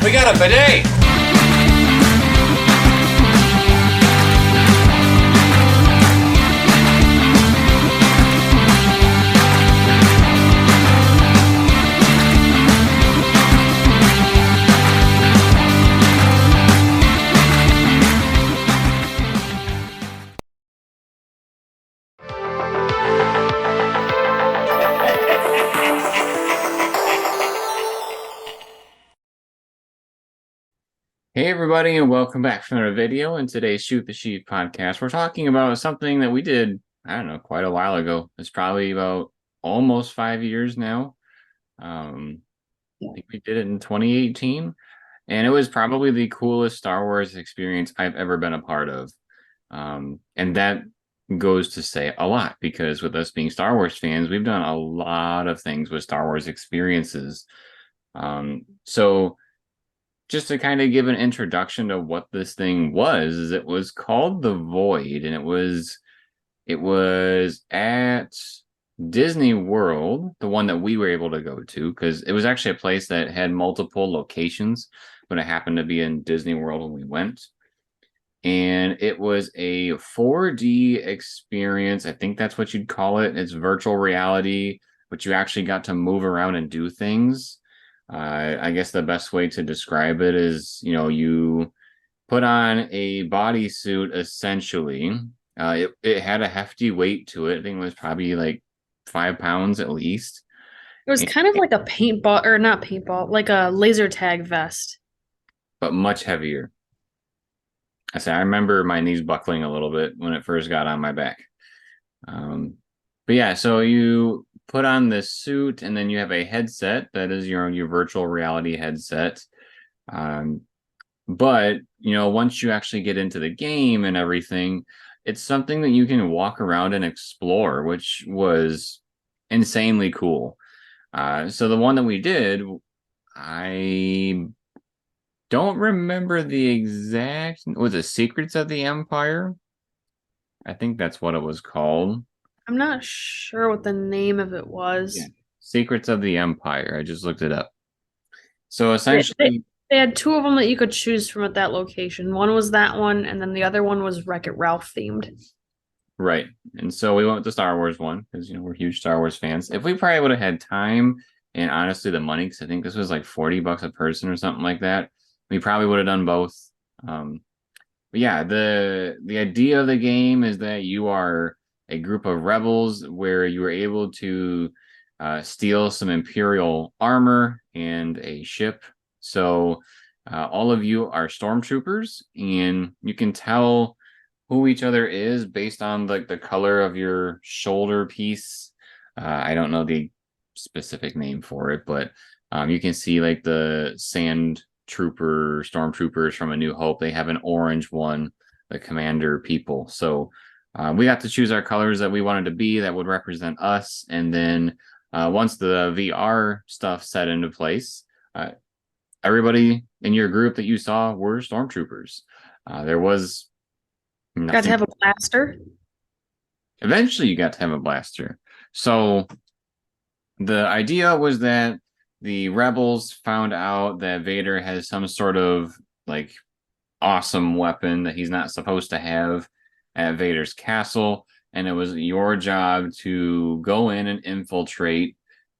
We got a bidet! Hey everybody, and welcome back for another video. In today's Shoot the Sheev podcast, we're talking about something that we did, I don't know, quite a while ago. It's probably about almost 5 years now. I think we did it in 2018, and it was probably the coolest Star Wars experience I've ever been a part of. And that goes to say a lot, because with us being Star Wars fans, we've done a lot of things with Star Wars experiences. So just to kind of give an introduction to what this thing was, is it was called The Void, and it was at Disney World, the one that we were able to go to, because it was actually a place that had multiple locations, but it happened to be in Disney World when we went. And it was a 4D experience. I think that's what you'd call it. It's virtual reality, but you actually got to move around and do things. I guess the best way to describe it is, you put on a bodysuit essentially. It had a hefty weight to it. I think it was probably like 5 pounds at least, It was kind of like a paintball, or not paintball, like a laser tag vest. but much heavier. I remember my knees buckling a little bit when it first got on my back. But yeah, so you put on this suit, and then you have a headset that is your virtual reality headset. Um, but once you actually get into the game and everything, it's something that you can walk around and explore, which was insanely cool. So the one that we did, I don't remember the exact, was it Secrets of the Empire? I think that's what it was called. I'm not sure what the name of it Yeah. was. Secrets of the Empire. I just looked it up. So They, they, essentially, they had two of them that you could choose from at that location. One was that one, and then the other one was Wreck-It Ralph themed. right. And so we went with the Star Wars one because we're huge Star Wars fans. If we probably would have had time and honestly the money, because I think this was like $40 a person or something like that, we probably would have done both. But yeah, the idea of the game is that you are a group of rebels where you are able to steal some Imperial armor and a ship. So all of you are stormtroopers, and you can tell who each other is based on the color of your shoulder piece. I don't know the specific name for it, but you can see like the sand trooper stormtroopers from A New Hope. They have an orange one, the commander people. So we got to choose our colors that we wanted to be that would represent us. And then once the VR stuff set into place, everybody in your group that you saw were stormtroopers. There was Got to nothing. have a blaster. Eventually, you got to have a blaster. So the idea was that the rebels found out that Vader has some sort of like awesome weapon that he's not supposed to have at Vader's castle, and it was your job to go in and infiltrate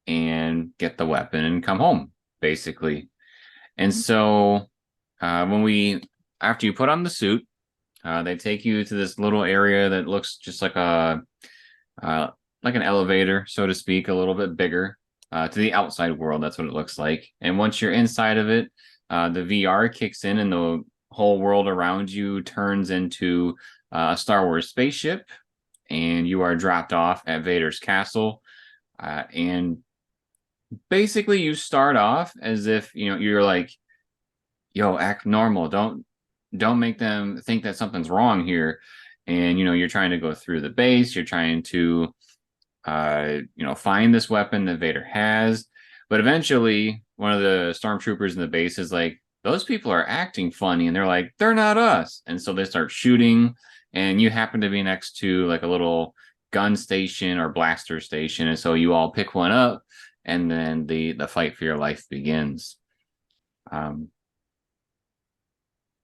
and get the weapon and come home, basically. And so when we after you put on the suit, they take you to this little area that looks just uh, like an elevator, so to speak, a little bit bigger, to the outside world. That's what it looks like. And once you're inside of it, the VR kicks in, and the whole world around you turns into a Star Wars spaceship, and you are dropped off at Vader's castle. And basically, you start off as if you're like, "Yo, act normal. Don't make them think that something's wrong here." And you're trying to go through the base. You're trying to find this weapon that Vader has. But eventually, one of the stormtroopers in the base is like, those people are acting funny, and they're like, they're not us. And so they start shooting, and you happen to be next to like a little gun station or blaster station, and so you all pick one up, and then the fight for your life begins.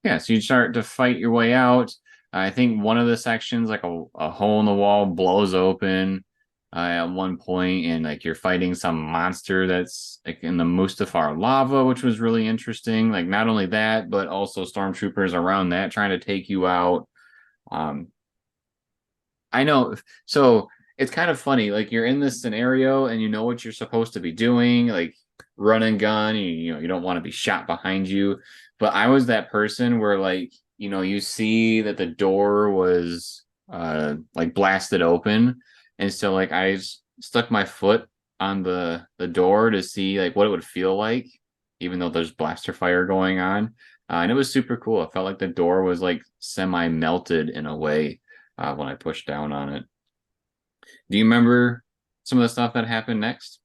Yeah, so you start to fight your way out. I think one of the sections, like a hole in the wall, blows open at one point, and like you're fighting some monster that's like in the Mustafar lava, which was really interesting. Like not only that, but also stormtroopers around that trying to take you out. Um, I know. So it's kind of funny. Like you're in this scenario and you know what you're supposed to be doing, like run and gun. You know you don't want to be shot behind you. But I was that person where like you see that the door was like blasted open, and so like stuck my foot on the door to see like what it would feel like, even though there's blaster fire going on. And it was super cool. It felt like the door was like semi melted in a way when I pushed down on it. Do you remember some of the stuff that happened next?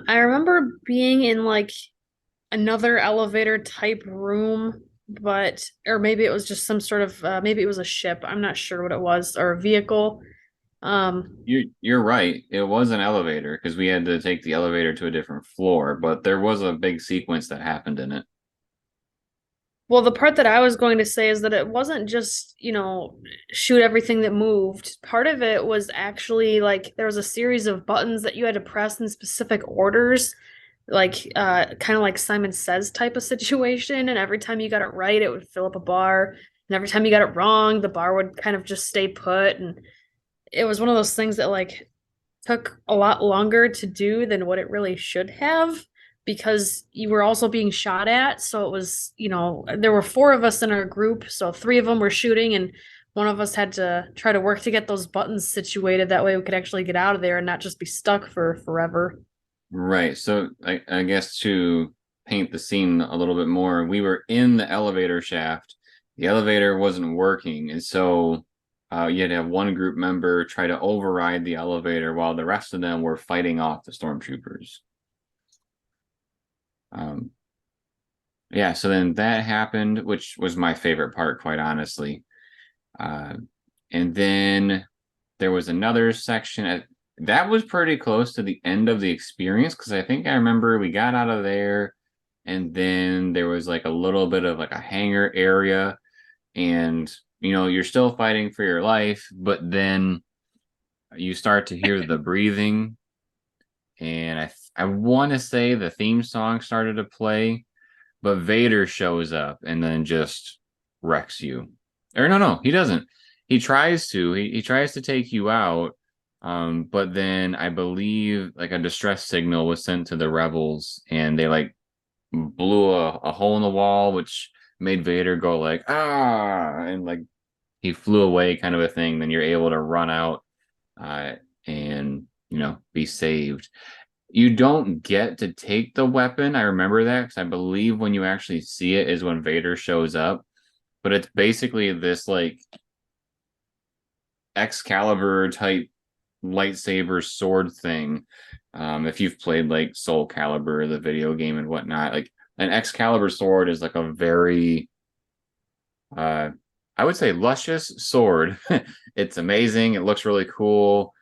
I remember being in like another elevator type room, but or maybe it was just some sort of maybe it was a ship. I'm not sure what it was or a vehicle. Um, You're right. It was an elevator because we had to take the elevator to a different floor, but there was a big sequence that happened in it. well, the part that I was going to say is that it wasn't just, shoot everything that moved. Part of it was actually like there was a series of buttons that you had to press in specific orders, like kind of like Simon Says type of situation. And every time you got it right, it would fill up a bar. And every time you got it wrong, the bar would kind of just stay put. And it was one of those things that like took a lot longer to do than what it really should have because you were also being shot at. So it was, there were four of us in our group. So three of them were shooting, and one of us had to try to work to get those buttons situated. That way we could actually get out of there and not just be stuck for forever. Right. So I guess to paint the scene a little bit more, we were in the elevator shaft. The elevator wasn't working, and so you had to have one group member try to override the elevator while the rest of them were fighting off the stormtroopers. Um, yeah, so then that happened, which was my favorite part, quite honestly. Uh, and then there was another section that was pretty close to the end of the experience because I think I remember we got out of there, and then there was like a little bit of like a hangar area, and you're still fighting for your life, but then you start to hear the breathing, and I want to say the theme song started to play, but Vader shows up and then just wrecks you. Or no, he doesn't. He tries to. He tries to take you out. But then I believe like a distress signal was sent to the rebels, and they like blew a hole in the wall, which made Vader go like and like he flew away, kind of a thing. Then you're able to run out uh, and be saved. You don't get to take the weapon. I remember that because I believe when you actually see it is when Vader shows up. But it's basically this like Excalibur type lightsaber sword thing. If you've played like Soul Calibur, the video game and whatnot, like an Excalibur sword is like a very uh I would say luscious sword. It's amazing. It looks really cool.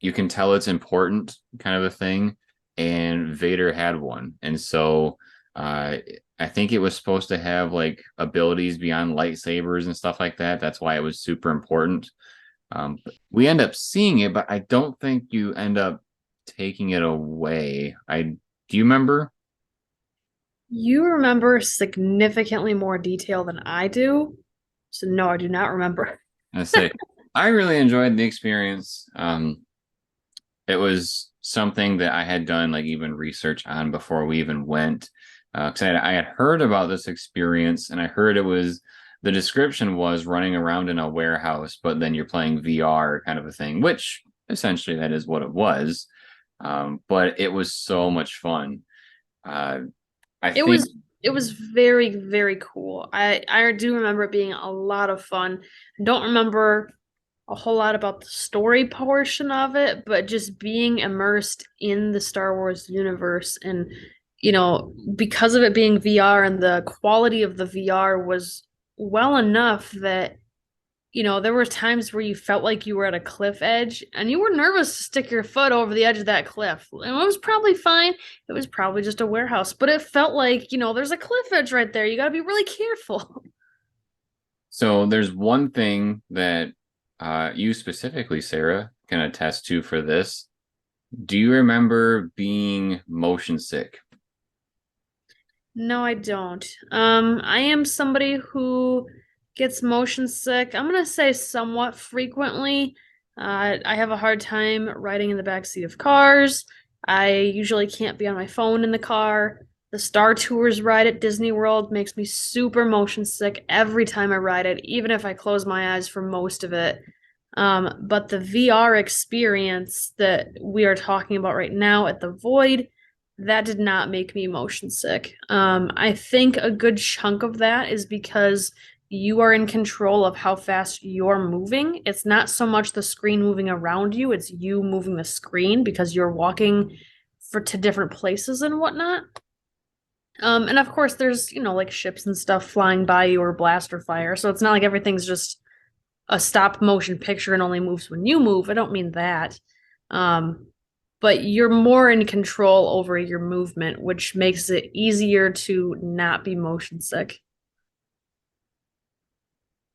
You can tell it's important, kind of a thing. And Vader had one. And so uh I think it was supposed to have like abilities beyond lightsabers and stuff like that. That's why it was super important. But we end up seeing it, but I don't think you end up taking it away. Do you remember? You remember significantly more detail than I do. So no, I do not remember. I say I really enjoyed the experience. It was something that I had done like even research on before we even went. Because I had heard about this experience, and I heard it was the description was running around in a warehouse, but then you're playing VR kind of a thing, which essentially that is what it was. But it was so much fun. Uh, I It think was it was very, very cool. I do remember it being a lot of fun. I don't remember a whole lot about the story portion of it, but just being immersed in the Star Wars universe and because of it being VR and the quality of the VR was well enough that there were times where you felt like you were at a cliff edge and you were nervous to stick your foot over the edge of that cliff. And it was probably fine. It was probably just a warehouse, but it felt like, there's a cliff edge right there. You got to be really careful. So there's one thing that you specifically, Sarah, can attest to for this. Do you remember being motion sick? No, I don't. I am somebody who gets motion sick. I'm gonna say somewhat frequently. I have a hard time riding in the back seat of cars. I usually can't be on my phone in the car. The Star Tours ride at Disney World makes me super motion sick every time I ride it, even if I close my eyes for most of it. But the VR experience that we are talking about right now at the Void, that did not make me motion sick. I think a good chunk of that is because you are in control of how fast you're moving. It's not so much the screen moving around you, it's you moving the screen because you're walking to different places and whatnot. And of course there's, like ships and stuff flying by you or blaster fire. So it's not like everything's just a stop motion picture and only moves when you move. I don't mean that. Um, but you're more in control over your movement, which makes it easier to not be motion sick.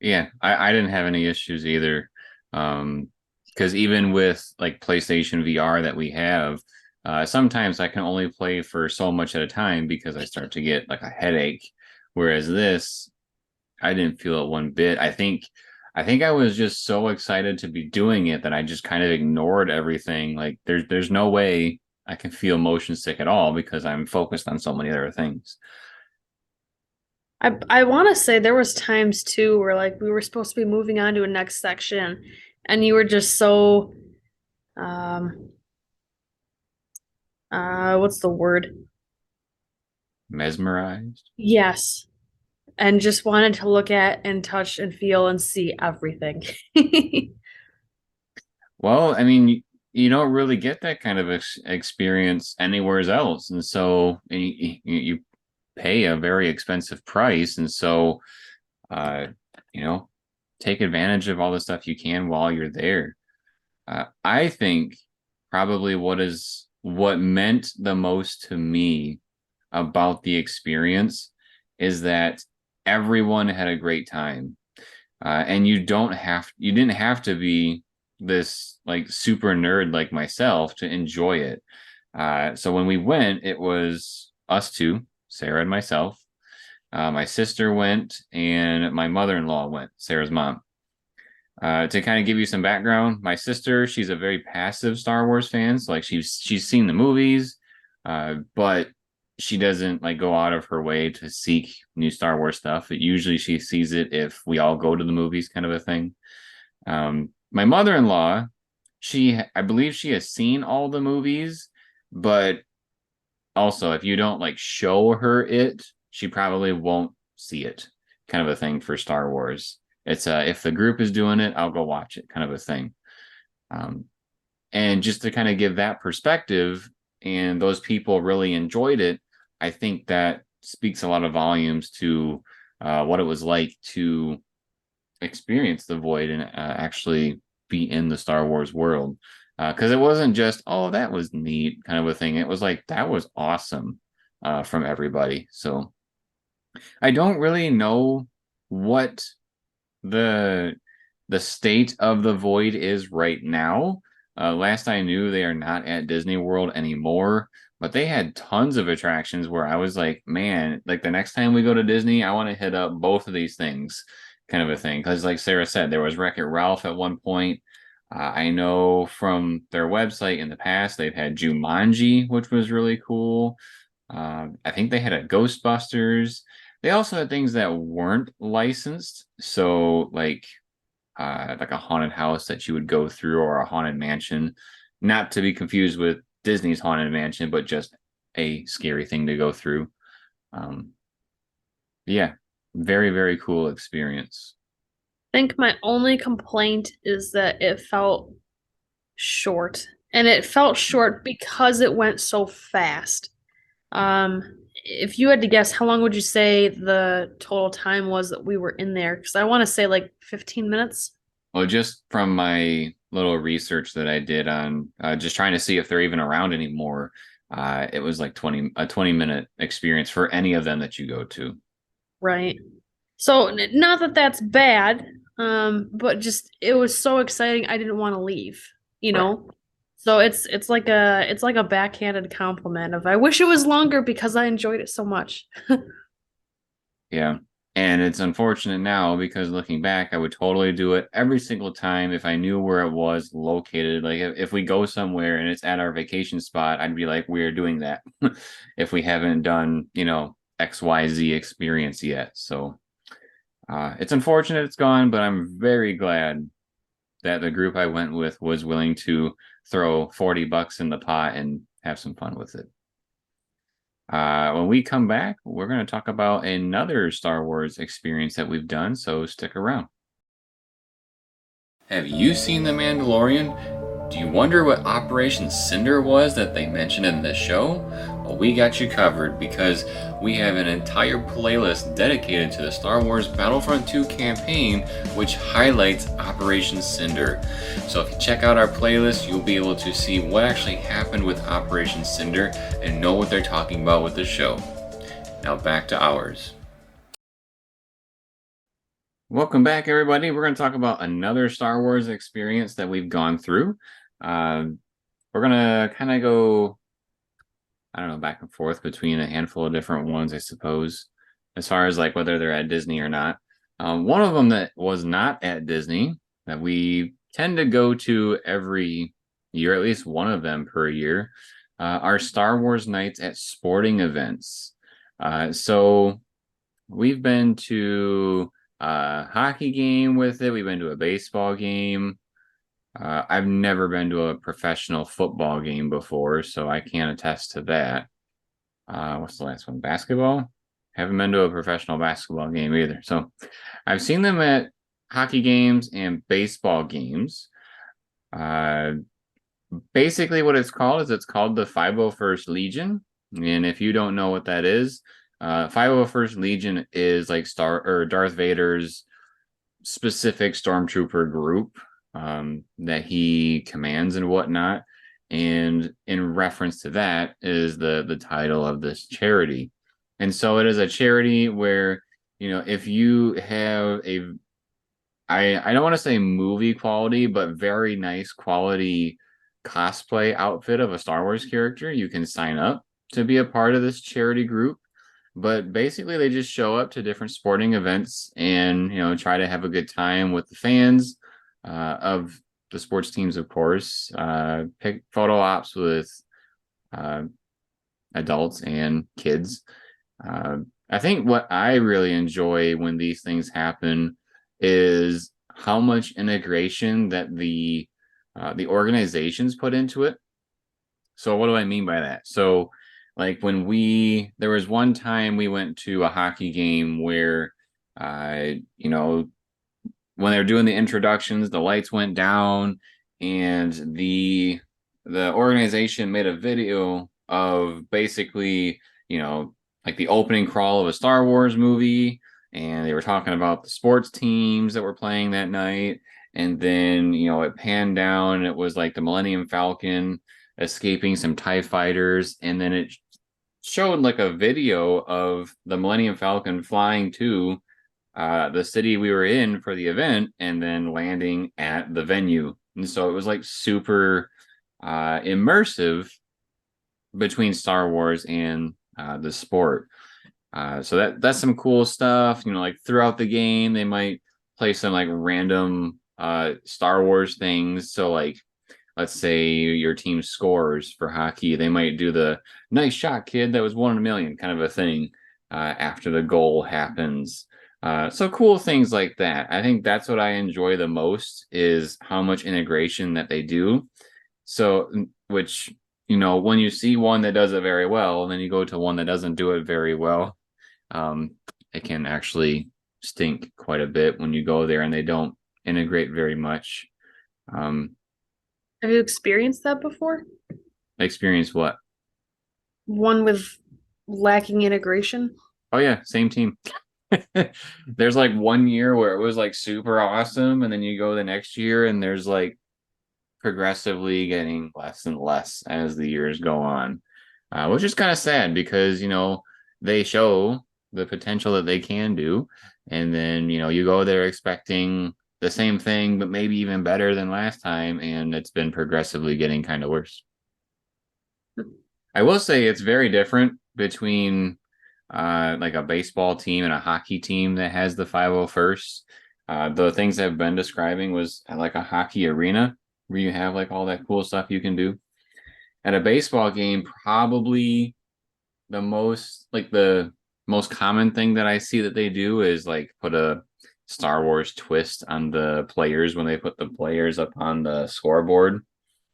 Yeah, I didn't have any issues either. Because even with like PlayStation VR that we have, sometimes I can only play for so much at a time because I start to get like a headache. Whereas this, I didn't feel it one bit. I think I was just so excited to be doing it that I just kind of ignored everything. Like there's no way I can feel motion sick at all because I'm focused on so many other things. I want to say there was times too where like we were supposed to be moving on to a next section and you were just so um what's the word? Mesmerized. Yes. And just wanted to look at and touch and feel and see everything. Well, I mean, you don't really get that kind of experience anywhere else, and so you pay a very expensive price, and so uh, you know, take advantage of all the stuff you can while you're there. I think probably what meant the most to me about the experience is that everyone had a great time, and you didn't have to be this like super nerd like myself to enjoy it. So when we went, it was us two, Sarah and myself. My sister went, and my mother-in-law went, Sarah's mom. To kind of give you some background, my sister, she's a very passive Star Wars fan. So like she's seen the movies, but she doesn't like go out of her way to seek new Star Wars stuff. Usually she sees it if we all go to the movies, kind of a thing. My mother-in-law, I believe she has seen all the movies, but also if you don't like show her it, she probably won't see it, kind of a thing for Star Wars. It's if the group is doing it, I'll go watch it, kind of a thing. Um, and just to kind of give that perspective, and those people really enjoyed it, I think that speaks a lot of volumes to what it was like to experience the void and actually be in the Star Wars world. Because it wasn't just, oh, that was neat, kind of a thing. It was like, that was awesome from everybody. So I don't really know what the the state of the void is right now. Last I knew, they are not at Disney World anymore, but they had tons of attractions where I was like, man, like the next time we go to Disney, I want to hit up both of these things, kind of a thing. Because, like Sarah said, there was Wreck It Ralph at one point. I know from their website in the past, they've had Jumanji, which was really cool. I think they had a Ghostbusters. They also had things that weren't licensed. So, like a haunted house that you would go through or a haunted mansion, not to be confused with Disney's haunted mansion, but just a scary thing to go through. Um, yeah, very, very cool experience. I think my only complaint is that it felt short. And it felt short because it went so fast. Um, if you had to guess, how long would you say the total time was that we were in there? Because I want to say like 15 minutes. Well, just from my little research that I did on just trying to see if they're even around anymore, it was like 20-minute experience for any of them that you go to. Right. So not that that's bad, but just it was so exciting I didn't want to leave, you Right. know? So it's like a backhanded compliment of I wish it was longer because I enjoyed it so much. Yeah. And it's unfortunate now because looking back, I would totally do it every single time if I knew where it was located. Like if we go somewhere and it's at our vacation spot, I'd be like, we're doing that if we haven't done, XYZ experience yet. So it's unfortunate it's gone, but I'm very glad that the group I went with was willing to throw $40 in the pot and have some fun with it. When we come back, we're going to talk about another Star Wars experience that we've done, so stick around. Have you seen The Mandalorian? Do you wonder what Operation Cinder was that they mentioned in this show? Well, we got you covered because we have an entire playlist dedicated to the Star Wars Battlefront 2 campaign, which highlights Operation Cinder. So if you check out our playlist, you'll be able to see what actually happened with Operation Cinder and know what they're talking about with the show. Now back to ours. Welcome back, everybody. We're going to talk about another Star Wars experience that we've gone through. We're going to kind of go, I don't know, back and forth between a handful of different ones, I suppose, as far as like whether they're at Disney or not. One of them that was not at Disney that we tend to go to every year, at least one of them per year, are Star Wars nights at sporting events. So we've been to a hockey game with it. We've been to a baseball game. I've never been to a professional football game before, so I can't attest to that. What's the last one? Basketball? Haven't been to a professional basketball game either. So I've seen them at hockey games and baseball games. Uh, Basically, what it's called the 501st Legion. And if you don't know what that is, 501st Legion is like Darth Vader's specific stormtrooper group that he commands and whatnot. And in reference to that is the title of this charity. And so it is a charity where, if you have I don't want to say movie quality, but very nice quality cosplay outfit of a Star Wars character, you can sign up to be a part of this charity group. But basically, they just show up to different sporting events and try to have a good time with the fans of the sports teams, of course. Pick photo ops with uh, adults and kids. Uh, I think what I really enjoy when these things happen is how much integration that the organizations put into it. So what do I mean by that? So like there was one time we went to a hockey game where when they were doing the introductions, the lights went down and the organization made a video of basically, like the opening crawl of a Star Wars movie, and they were talking about the sports teams that were playing that night. And then, it panned down and it was like the Millennium Falcon escaping some TIE fighters, and then it showed like a video of the Millennium Falcon flying to the city we were in for the event and then landing at the venue. And so it was like super immersive between Star Wars and the sport. So that's some cool stuff. Like throughout the game, they might play some like random Star Wars things. So like, let's say your team scores for hockey, they might do the nice shot, kid. That was 1 in a million kind of a thing after the goal happens. So cool things like that. I think that's what I enjoy the most is how much integration that they do. So, which, when you see one that does it very well, and then you go to one that doesn't do it very well, it can actually stink quite a bit when you go there and they don't integrate very much. Have you experienced that before? Experience what? One with lacking integration. Oh yeah, same team. There's like one year where it was like super awesome, and then you go the next year and there's like progressively getting less and less as the years go on, which is kind of sad because they show the potential that they can do, and then you go there expecting the same thing, but maybe even better than last time, and it's been progressively getting kind of worse. I will say it's very different between like a baseball team and a hockey team that has the 501st. The things I've been describing was at like a hockey arena where you have like all that cool stuff you can do. At a baseball game, probably the most common thing that I see that they do is like put a Star Wars twist on the players when they put the players up on the scoreboard.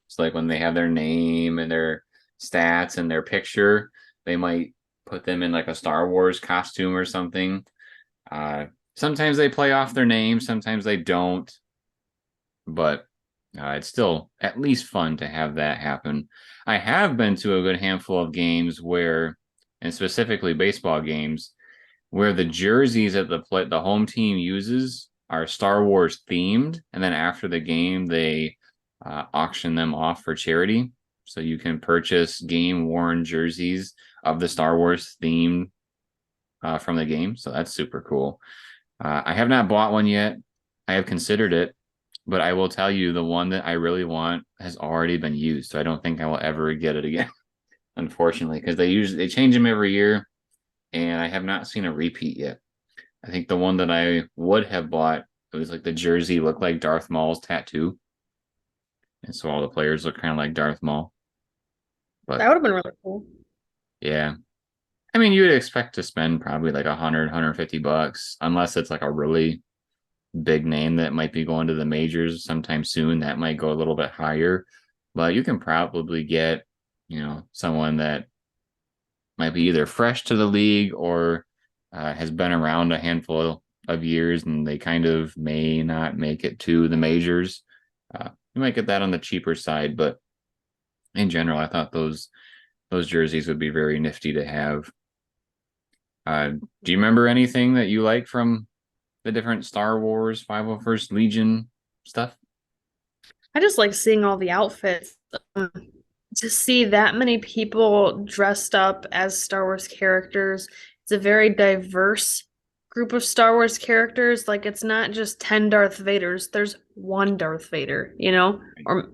It's like when they have their name and their stats and their picture, they might put them in like a Star Wars costume or something. Uh, Sometimes they play off their name, sometimes they don't, but it's still at least fun to have that happen. I have been to a good handful of games where, and specifically baseball games, where the jerseys that the home team uses are Star Wars themed, and then after the game they auction them off for charity. So you can purchase game worn jerseys of the Star Wars theme from the game. So that's super cool. I have not bought one yet. I have considered it, but I will tell you the one that I really want has already been used. So I don't think I will ever get it again, unfortunately, because they change them every year, and I have not seen a repeat yet. I think the one that I would have bought, it was like the jersey looked like Darth Maul's tattoo, and so all the players look kind of like Darth Maul. That But would have been really cool. yeah, I mean, you would expect to spend probably like 150 bucks, unless it's like a really big name that might be going to the majors sometime soon. That might go a little bit higher, but you can probably get, someone that might be either fresh to the league or has been around a handful of years and they kind of may not make it to the majors. You might get that on the cheaper side, but in general, I thought those jerseys would be very nifty to have. Do you remember anything that you like from the different Star Wars 501st Legion stuff? I just like seeing all the outfits. Um, to see that many people dressed up as Star Wars characters. It's a very diverse group of Star Wars characters. Like it's not just 10 Darth Vaders, there's one Darth Vader, you know? Or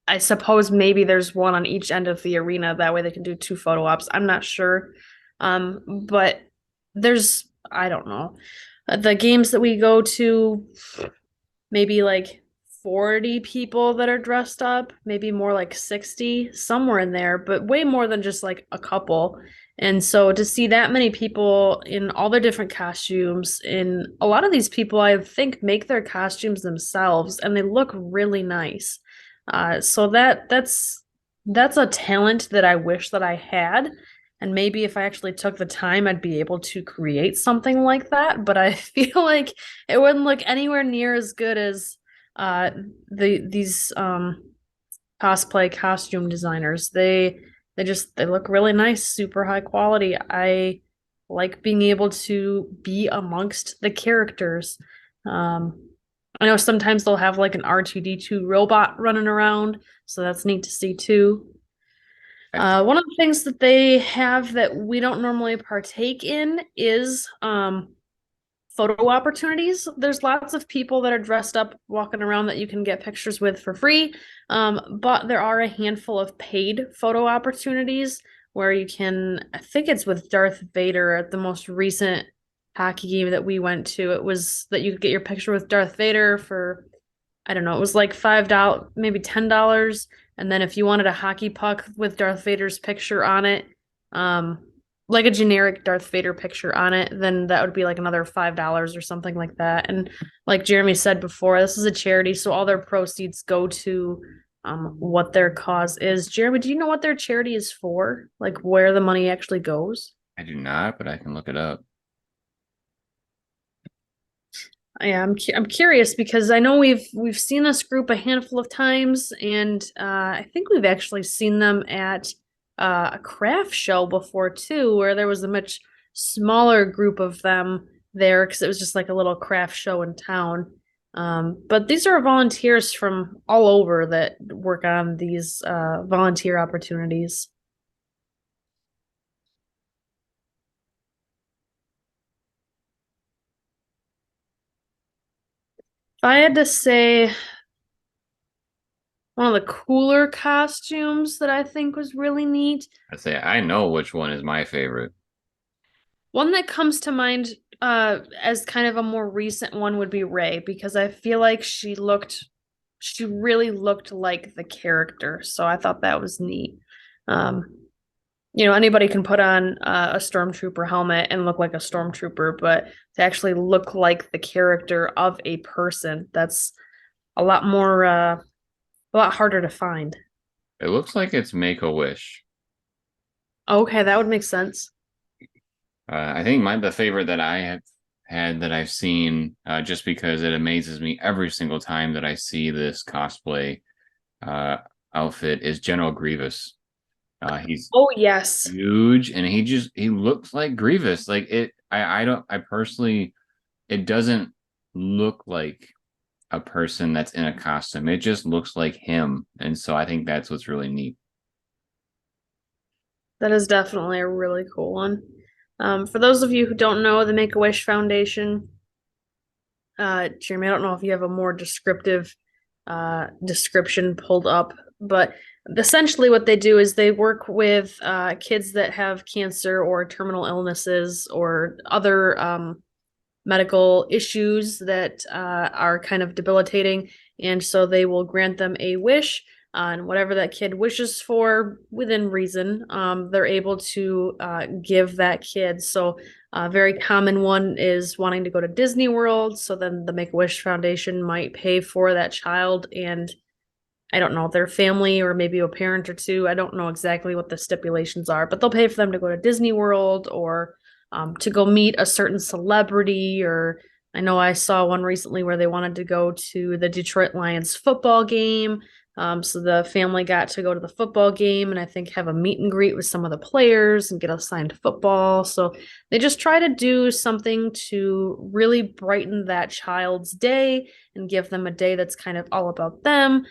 I suppose maybe there's one on each end of the arena. That way they can do two photo ops. I'm not sure. But there's, I don't know. The games that we go to, maybe like 40 people that are dressed up, maybe more like 60, somewhere in there, but way more than just like a couple. And so to see that many people in all their different costumes, and a lot of these people I think make their costumes themselves and they look really nice. So that's a talent that I wish that I had. And maybe if I actually took the time, I'd be able to create something like that. But I feel like it wouldn't look anywhere near as good as uh these cosplay costume designers. They look really nice, super high quality. I like being able to be amongst the characters. I know sometimes they'll have like an R2D2 robot running around, so that's neat to see too. One of the things that they have that we don't normally partake in is photo opportunities. There's lots of people that are dressed up walking around that you can get pictures with for free. But there are a handful of paid photo opportunities where you can, I think it's with Darth Vader at the most recent hockey game that we went to. It was that you could get your picture with Darth Vader for, I don't know, it was like $5, maybe $10. And then if you wanted a hockey puck with Darth Vader's picture on it, um, like a generic Darth Vader picture on it, then that would be like another $5 or something like that. And like Jeremy said before, this is a charity, so all their proceeds go to what their cause is. Jeremy, do you know what their charity is for? Like where the money actually goes? I do not, but I can look it up. Yeah, I'm curious because I know we've seen this group a handful of times, and I think we've actually seen them at a craft show before too, where there was a much smaller group of them there because it was just like a little craft show in town. But these are volunteers from all over that work on these volunteer opportunities. If I had to say one of the cooler costumes that I think was really neat, I'd say I know which one is my favorite. one that comes to mind as kind of a more recent one would be Ray because I feel like she really looked like the character. So I thought that was neat. Um, anybody can put on a stormtrooper helmet and look like a stormtrooper, but to actually look like the character of a person, that's a lot more, a lot harder to find. It looks like it's Make a Wish. Okay, that would make sense. I think the favorite that I have had that I've seen, just because it amazes me every single time that I see this cosplay uh, outfit, is General Grievous. He's Oh, yes. huge, and he looks like Grievous. Like it, I don't, I personally, it doesn't look like a person that's in a costume. It just looks like him, and so I think that's what's really neat. That is definitely a really cool one. For those of you who don't know, the Make-A-Wish Foundation, Jeremy, I don't know if you have a more descriptive description pulled up, but essentially what they do is they work with kids that have cancer or terminal illnesses or other medical issues that are kind of debilitating. And so they will grant them a wish on whatever that kid wishes for within reason. They're able to give that kid. So a very common one is wanting to go to Disney World. So then the Make-A-Wish Foundation might pay for that child and I don't know, their family or maybe a parent or two. I don't know exactly what the stipulations are, but they'll pay for them to go to Disney World or to go meet a certain celebrity. Or I know I saw one recently where they wanted to go to the Detroit Lions football game. So the family got to go to the football game and I think have a meet and greet with some of the players and get a signed football. So they just try to do something to really brighten that child's day and give them a day that's kind of all about them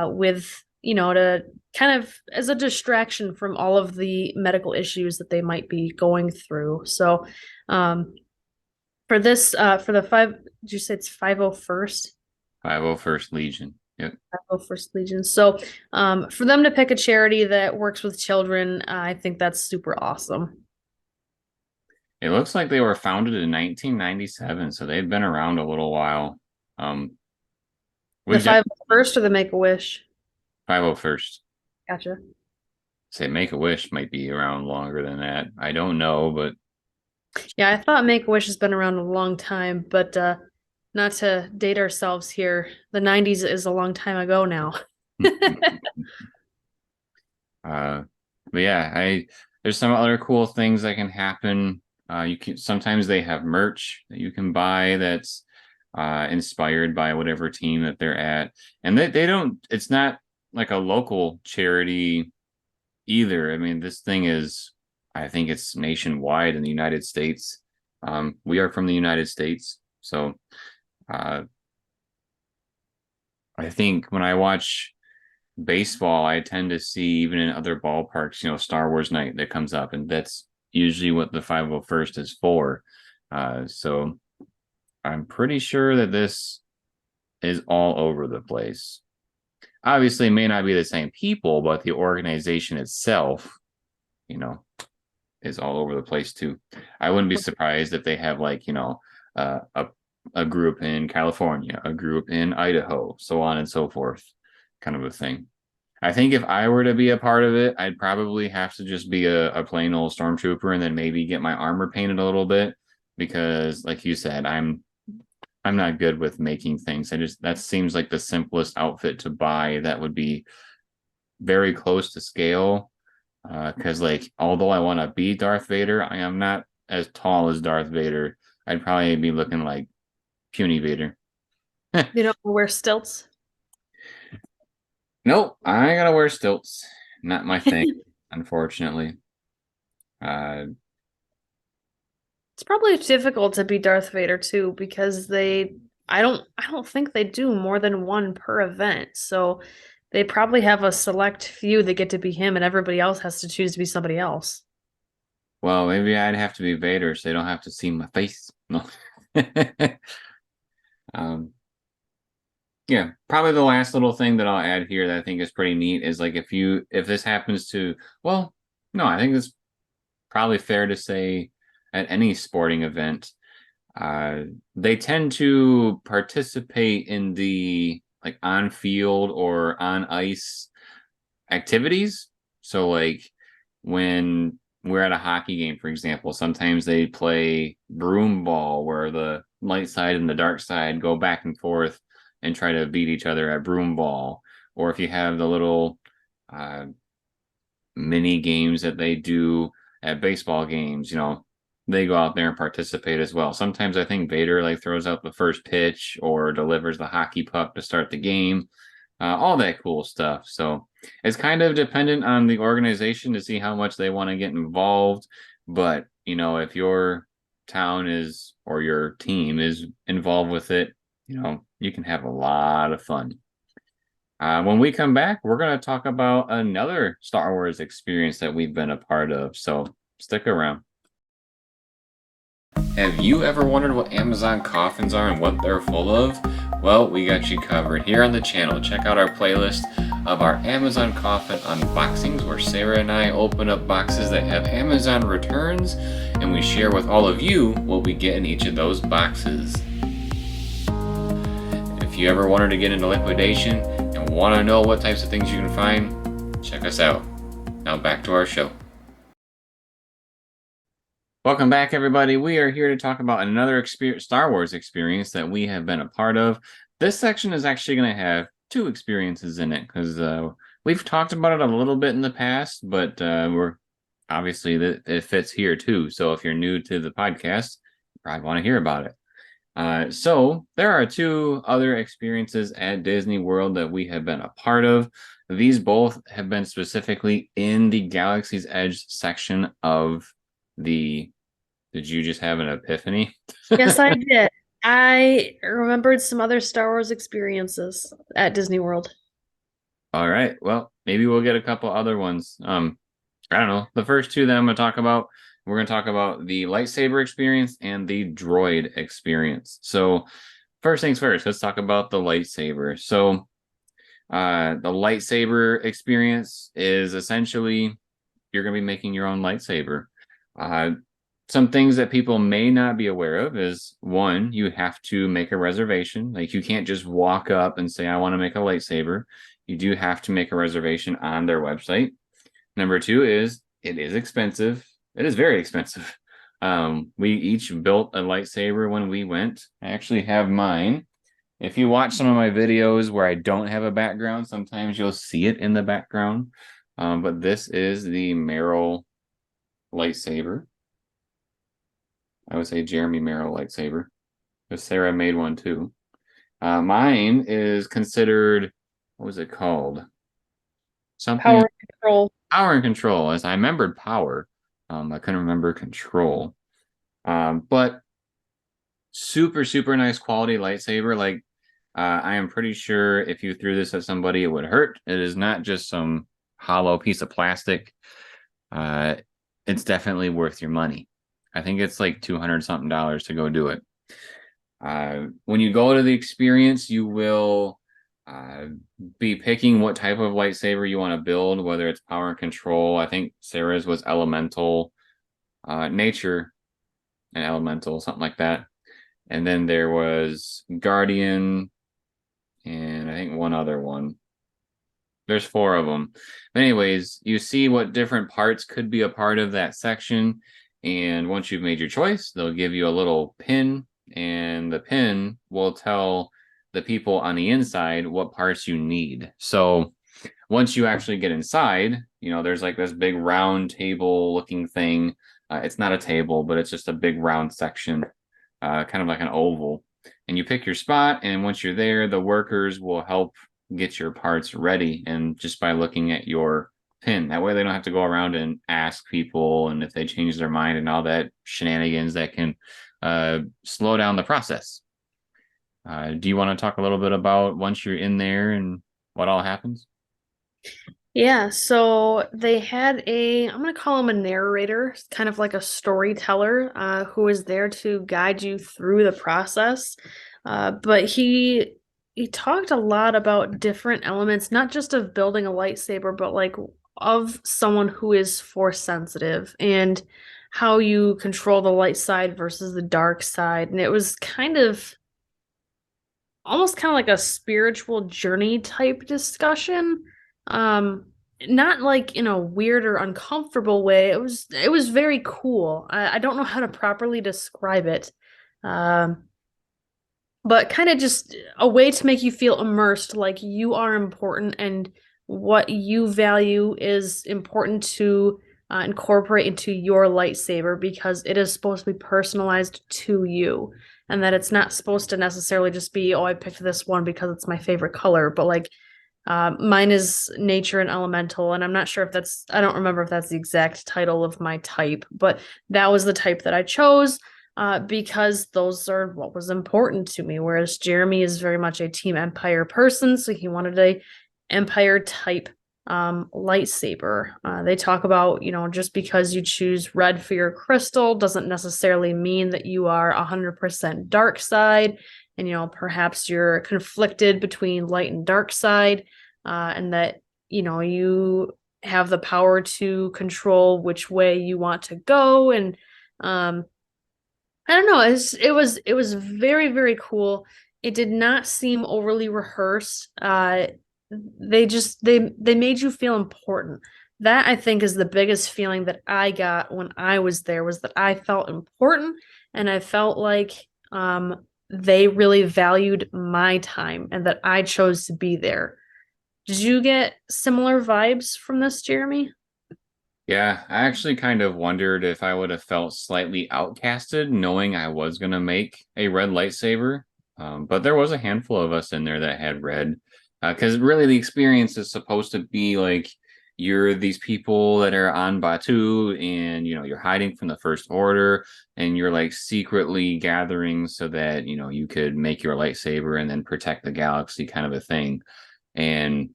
with to kind of as a distraction from all of the medical issues that they might be going through. So for this for the five did you say it's 501st? 501st Legion. Yep. 501st Legion. So for them to pick a charity that works with children, I think that's super awesome. It looks like they were founded in 1997, so they've been around a little while. The We 501st or the Make-A-Wish? 501st. Gotcha. Say Make a Wish might be around longer than that. I don't know, but Yeah, I thought Make-A-Wish has been around a long time, but not to date ourselves here. The 90s is a long time ago now. uh, but yeah, I there's some other cool things that can happen. You can sometimes they have merch that you can buy that's inspired by whatever team that they're at, and they don't. It's not like a local charity either. I mean, this thing is, I think it's nationwide in the United States. We are from the United States, so uh, I think when I watch baseball, I tend to see even in other ballparks, Star Wars Night that comes up, and that's usually what the 501st is for. So I'm pretty sure that this is all over the place. Obviously, it may not be the same people, but the organization itself, you know, is all over the place too. I wouldn't be surprised if they have like, a group in California, a group in Idaho, so on and so forth, kind of a thing. I think if I were to be a part of it, I'd probably have to just be a plain old stormtrooper and then maybe get my armor painted a little bit because, like you said, I'm not good with making things. That seems like the simplest outfit to buy that would be very close to scale. Because like although I want to be Darth Vader, I am not as tall as Darth Vader. I'd probably be looking like puny Vader. You don't wear stilts? Nope, I gotta wear stilts. Not my thing. unfortunately. Uh, It's probably difficult to be Darth Vader too because I don't think they do more than one per event. So they probably have a select few that get to be him and everybody else has to choose to be somebody else. well, maybe I'd have to be Vader so they don't have to see my face. No. um, yeah, probably the last little thing that I'll add here that I think is pretty neat is like if this happens to, well, no, I think it's probably fair to say at any sporting event, uh, they tend to participate in the like on field or on ice activities. So like when we're at a hockey game, for example, sometimes they play broom ball where the light side and the dark side go back and forth and try to beat each other at broom ball. Or if you have the little uh, mini games that they do at baseball games, they go out there and participate as well. Sometimes I think Vader like throws out the first pitch or delivers the hockey puck to start the game, all that cool stuff. So it's kind of dependent on the organization to see how much they want to get involved. But, if your town is or your team is involved with it, you can have a lot of fun. When we come back, we're going to talk about another Star Wars experience that we've been a part of. So stick around. Have you ever wondered what Amazon coffins are and what they're full of? Well, we got you covered here on the channel. Check out our playlist of our Amazon coffin unboxings where Sarah and I open up boxes that have Amazon returns and we share with all of you what we get in each of those boxes. If you ever wanted to get into liquidation and want to know what types of things you can find, check us out. Now back to our show. Welcome back, everybody. We are here to talk about another Star Wars experience that we have been a part of. This section is actually going to have two experiences in it because we've talked about it a little bit in the past, but we're obviously it fits here too. So if you're new to the podcast, you probably want to hear about it. So there are two other experiences at Disney World that we have been a part of. These both have been specifically in the Galaxy's Edge section of the. Did you just have an epiphany? Yes, I did. I remembered some other Star Wars experiences at Disney World. All right. Well, maybe we'll get a couple other ones. I don't know. The first two that I'm going to talk about, we're going to talk about the lightsaber experience and the droid experience. So, first things first, let's talk about the lightsaber. So, the lightsaber experience is essentially you're going to be making your own lightsaber. Some things that people may not be aware of is one, you have to make a reservation. Like you can't just walk up and say, I want to make a lightsaber. You do have to make a reservation on their website. Number two is it is expensive. It is very expensive. We each built a lightsaber when we went. I actually have mine. If you watch some of my videos where I don't have a background, sometimes you'll see it in the background. But this is the Merrill lightsaber. I would say Jeremy Merrill lightsaber, because Sarah made one too. Mine is considered, what was it called? Something Power and control. Power and Control. As I remembered power, I couldn't remember control. But super, super nice quality lightsaber. Like, I am pretty sure if you threw this at somebody, it would hurt. It is not just some hollow piece of plastic. It's definitely worth your money. I think it's like $200 something to go do it. When you go to the experience, you will be picking what type of lightsaber you want to build, whether it's power and control. I think Sarah's was elemental, nature and elemental, something like that. And then there was Guardian, and I think one other one. There's four of them. But anyways, you see what different parts could be a part of that section. And once you've made your choice, they'll give you a little pin, and the pin will tell the people on the inside what parts you need. So once you actually get inside, there's like this big round table looking thing. It's not a table, but it's just a big round section, kind of like an oval. And you pick your spot, and once you're there, the workers will help get your parts ready. And just by looking at your pin. That way they don't have to go around and ask people, and if they change their mind and all that shenanigans that can slow down the process. Do you want to talk a little bit about once you're in there and what all happens? Yeah, so they had I'm gonna call him a narrator, kind of like a storyteller, who is there to guide you through the process. But he talked a lot about different elements, not just of building a lightsaber, but like of someone who is force sensitive and how you control the light side versus the dark side. And it was kind of almost kind of like a spiritual journey type discussion. Um, Not like in a weird or uncomfortable way. It was very cool. I don't know how to properly describe it. Um, but kind of just a way to make you feel immersed, like you are important and what you value is important to incorporate into your lightsaber because it is supposed to be personalized to you, and that it's not supposed to necessarily just be, oh, I picked this one because it's my favorite color, but like mine is nature and elemental, and I'm not sure if I don't remember if that's the exact title of my type, but that was the type that I chose because those are what was important to me. Whereas Jeremy is very much a Team Empire person, so he wanted a Empire type lightsaber. They talk about, just because you choose red for your crystal doesn't necessarily mean that you are 100% dark side. And, perhaps you're conflicted between light and dark side, and that, you have the power to control which way you want to go. And I don't know. It was very, very cool. It did not seem overly rehearsed. They made you feel important. That I think is the biggest feeling that I got when I was there, was that I felt important and I felt like they really valued my time and that I chose to be there. Did you get similar vibes from this, Jeremy? Yeah, I actually kind of wondered if I would have felt slightly outcasted knowing I was going to make a red lightsaber. But there was a handful of us in there that had red. Because really, the experience is supposed to be like you're these people that are on Batu and, you're hiding from the First Order and you're like secretly gathering so that, you could make your lightsaber and then protect the galaxy kind of a thing. And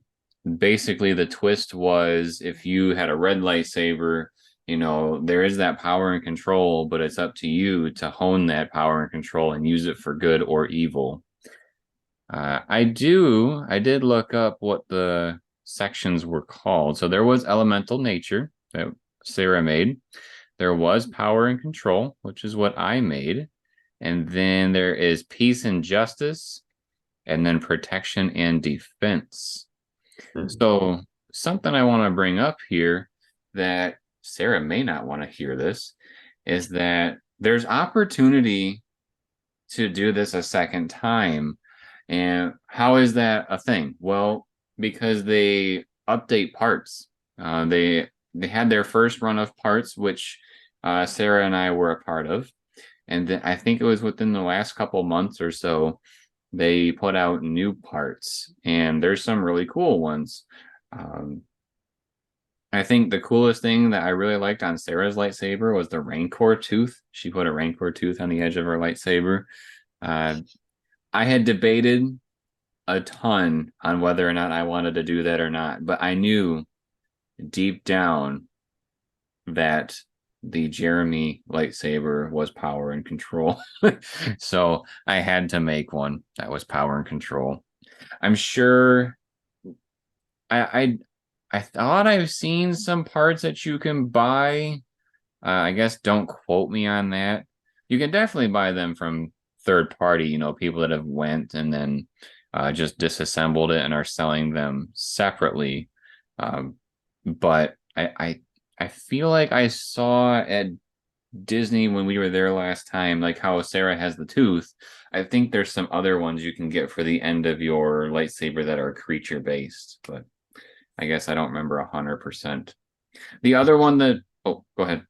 basically the twist was if you had a red lightsaber, there is that power and control, but it's up to you to hone that power and control and use it for good or evil. I did look up what the sections were called. So there was elemental nature that Sarah made. There was power and control, which is what I made. And then there is peace and justice, and then protection and defense. So something I want to bring up here that Sarah may not want to hear this is that there's opportunity to do this a second time. And how is that a thing? Well, because they update parts. They had their first run of parts, which Sarah and I were a part of. And then I think it was within the last couple months or so, they put out new parts, and there's some really cool ones. Um, I think the coolest thing that I really liked on Sarah's lightsaber was the Rancor tooth. She put a Rancor tooth on the edge of her lightsaber. Uh, I had debated a ton on whether or not I wanted to do that or not, but I knew deep down that the Jeremy lightsaber was power and control. So I had to make one that was power and control. I'm sure I I thought I've seen some parts that you can buy. I guess don't quote me on that. You can definitely buy them from third party, people that have went and then just disassembled it and are selling them separately. But I feel like I saw at Disney when we were there last time, like how Sarah has the tooth. I think there's some other ones you can get for the end of your lightsaber that are creature based, but I guess I don't remember 100%. The other one that, oh, go ahead.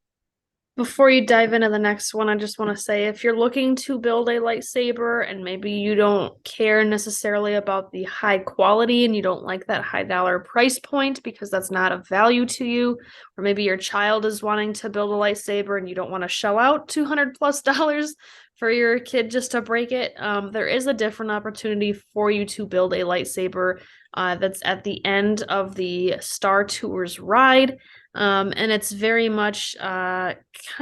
Before you dive into the next one, I just want to say if you're looking to build a lightsaber and maybe you don't care necessarily about the high quality and you don't like that high dollar price point because that's not of value to you, or maybe your child is wanting to build a lightsaber and you don't want to shell out 200 plus dollars for your kid just to break it, there is a different opportunity for you to build a lightsaber that's at the end of the Star Tours ride. And it's very much kind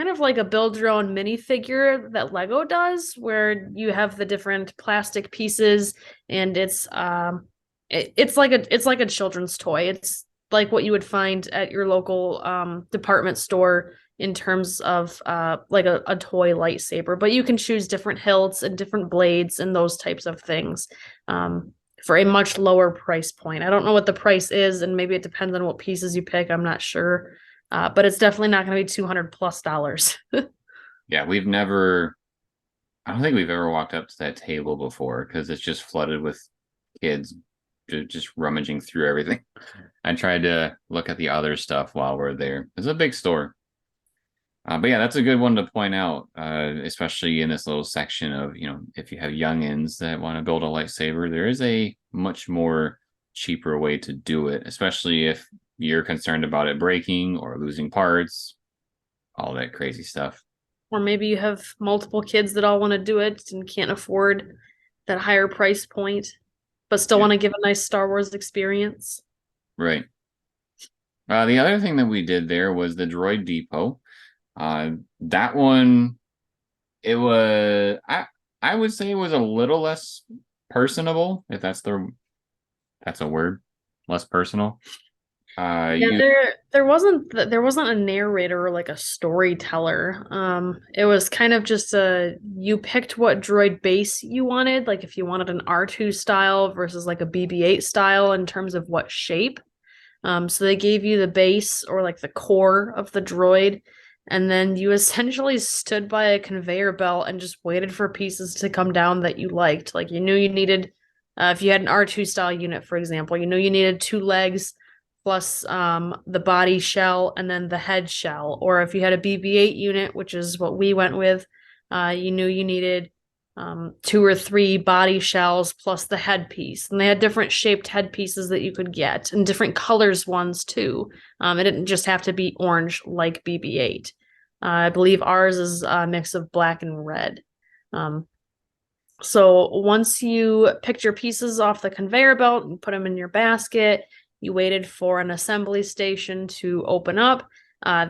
of like a build your own minifigure that Lego does, where you have the different plastic pieces, and it's like a children's toy. It's like what you would find at your local department store in terms of like a toy lightsaber, but you can choose different hilts and different blades and those types of things. For a much lower price point. I don't know what the price is, and maybe it depends on what pieces you pick. I'm not sure. But it's definitely not going to be 200 plus dollars. Yeah, I don't think we've ever walked up to that table before because it's just flooded with kids just rummaging through everything. I tried to look at the other stuff while we're there. It's a big store. But yeah, that's a good one to point out, especially in this little section of, if you have youngins that want to build a lightsaber, there is a much more cheaper way to do it, especially if you're concerned about it breaking or losing parts, all that crazy stuff. Or maybe you have multiple kids that all want to do it and can't afford that higher price point, but still Yeah, want to give a nice Star Wars experience. right. The other thing that we did there was the Droid Depot. That one, it was I would say it was a little less personable, if that's a word, less personal. Yeah, You there wasn't a narrator or like a storyteller. It was kind of just you picked what droid base you wanted, like if you wanted an R2 style versus like a BB-8 style in terms of what shape. So they gave you the base or like the core of the droid, and then you essentially stood by a conveyor belt and just waited for pieces to come down that you liked. Like you knew you needed, if you had an R2 style unit, for example, you knew you needed two legs plus the body shell and then the head shell. Or if you had a BB-8 unit, which is what we went with, you knew you needed two or three body shells plus the headpiece. And they had different shaped headpieces that you could get and different colors ones too. It didn't just have to be orange like BB-8. I believe ours is a mix of black and red. Um, so once you picked your pieces off the conveyor belt and put them in your basket, you waited for an assembly station to open up.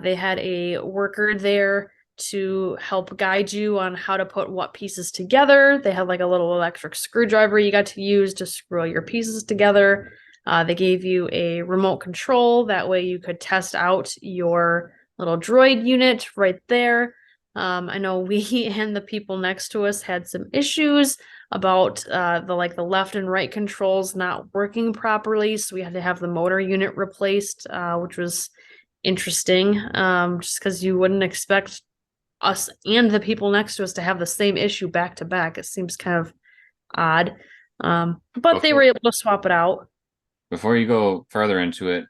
They had a worker there to help guide you on how to put what pieces together. They had like a little electric screwdriver you got to use to screw your pieces together. They gave you a remote control. That way you could test out your little droid unit right there. I know we and the people next to us had some issues about the left and right controls not working properly, so we had to have the motor unit replaced, which was interesting, just because you wouldn't expect us and the people next to us to have the same issue back to back. It seems kind of odd, but they were before able to swap it out. before you go further into it,